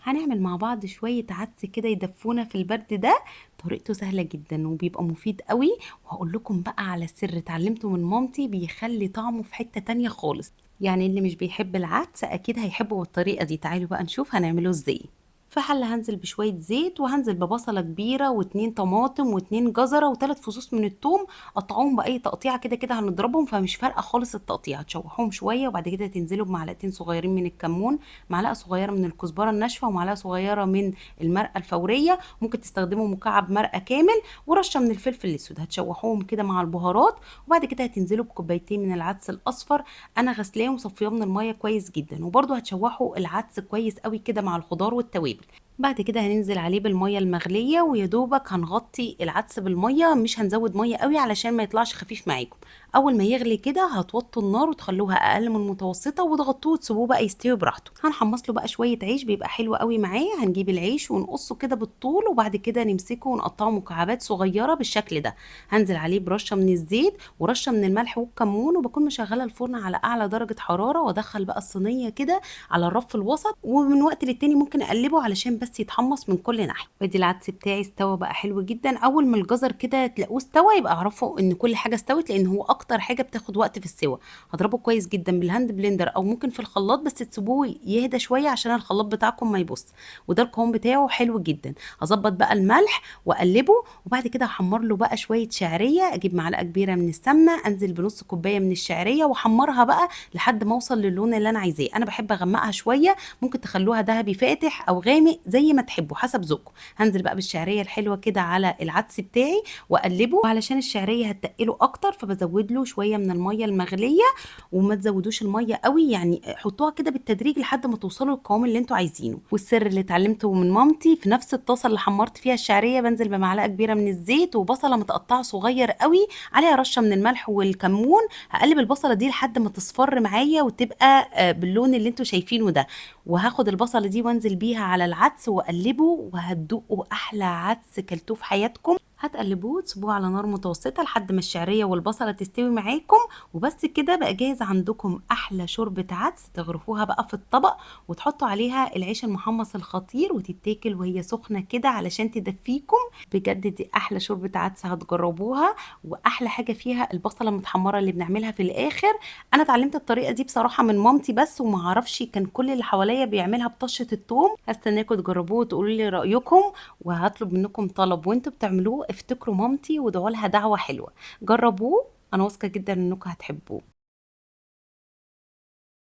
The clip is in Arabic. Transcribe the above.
هنعمل مع بعض شوية عدس كده يدفونا في البرد ده. طريقته سهلة جدا وبيبقى مفيد قوي. وهقول لكم بقى على سر اتعلمته من مامتي بيخلي طعمه في حتة تانية خالص. يعني اللي مش بيحب العدس اكيد هيحبه بالطريقة دي. تعالوا بقى نشوف هنعمله ازاي. في حلة هنزل بشوية زيت، وهنزل ببصلة كبيرة واتنين طماطم واتنين جزرة وتلات فصوص من التوم. قطعوهم بأي تقطيعة كده كده هنضربهم، فمش فارقة خالص التقطيع. تشوحوهم شوية وبعد كده تنزلوا بمعلقتين صغيرين من الكمون، معلقة صغيرة من الكزبرة الناشفة، ومعلقة صغيرة من المرقة الفورية. ممكن تستخدموا مكعب مرقة كامل، ورشة من الفلفل الأسود. هتشوحوهم كده مع البهارات، وبعد كده هتنزلوا بكوبايتين من العدس الأصفر. أنا غسلاه ومصفياه من المية كويس جدا. وبرده هتشوحوا العدس كويس قوي كده مع الخضار والتوابل. بعد كده هننزل عليه بالميه المغليه، ويا دوبك هنغطي العدس بالميه، مش هنزود ميه قوي علشان ما يطلعش خفيف معاكم. اول ما يغلي كده هتوطوا النار وتخلوها اقل من المتوسطه، وتغطوه وتسيبوه بقى يستوي براحته. هنحمص له بقى شويه عيش بيبقى حلو قوي معاه. هنجيب العيش ونقصه كده بالطول، وبعد كده نمسكه ونقطعه مكعبات صغيره بالشكل ده. هنزل عليه برشه من الزيت ورشه من الملح والكمون، وبكون مشغله الفرن على اعلى درجه حراره، وادخل بقى الصينيه كده على الرف الوسط، ومن وقت للتاني ممكن اقلبه علشان بس يتحمص من كل ناحيه. وادي العدس بتاعي استوى بقى حلو جدا. اول ما الجزر كده تلاقوه استوى يبقى اعرفوا ان كل حاجه استوت، لان هو اكتر حاجه بتاخد وقت في السوا. هضربه كويس جدا بالهاند بلندر او ممكن في الخلاط، بس تسيبوه يهدى شويه عشان الخلاط بتاعكم ما يبص. وده القوام بتاعه حلو جدا. هظبط بقى الملح واقلبه، وبعد كده هحمر له بقى شويه شعريه. اجيب معلقه كبيره من السمنه، انزل بنص كوبايه من الشعريه واحمرها بقى لحد ما اوصل للون اللي انا عايزاه. انا بحب اغمقها شويه، ممكن تخلوها ذهبي فاتح او غامق زي ما تحبوا حسب ذوقكم. هنزل بقى بالشعريه الحلوه كده على العدس بتاعي واقلبه، وعلشان الشعريه هتقله اكتر فبزود له شويه من الميه المغليه. وما تزودوش الميه قوي، يعني حطوها كده بالتدريج لحد ما توصلوا للقوام اللي انتوا عايزينه. والسر اللي اتعلمته من مامتي، في نفس الطاسه اللي حمرت فيها الشعريه بنزل بمعلقه كبيره من الزيت وبصله متقطعه صغير قوي، عليها رشه من الملح والكمون. هقلب البصله دي لحد ما تصفر معايا وتبقى باللون اللي انتوا شايفينه ده. وهاخد البصله دي وانزل بيها على العدس واقلبه، وهتدوقوا احلى عدس كلتوه في حياتكم. هتقلبوه وتسيبوه على نار متوسطه لحد ما الشعريه والبصله تستوي معاكم. وبس كده بقى جاهز عندكم احلى شوربه عدس. تغرفوها بقى في الطبق وتحطوا عليها العيش المحمص الخطير، وتتاكل وهي سخنه كده علشان تدفيكم. بجد دي احلى شوربه عدس هتجربوها. واحلى حاجه فيها البصله المتحمره اللي بنعملها في الاخر. انا اتعلمت الطريقه دي بصراحه من مامتي بس، وما اعرفش كان كل اللي حواليا بيعملها بطشه الثوم. هستناكم تجربوه وتقولوا لي رايكم. وهطلب منكم طلب وانتوا بتعملوه، افتكروا مامتي وادعوا لها دعوه حلوه. جربوه، انا واثقه جدا انكم هتحبوه.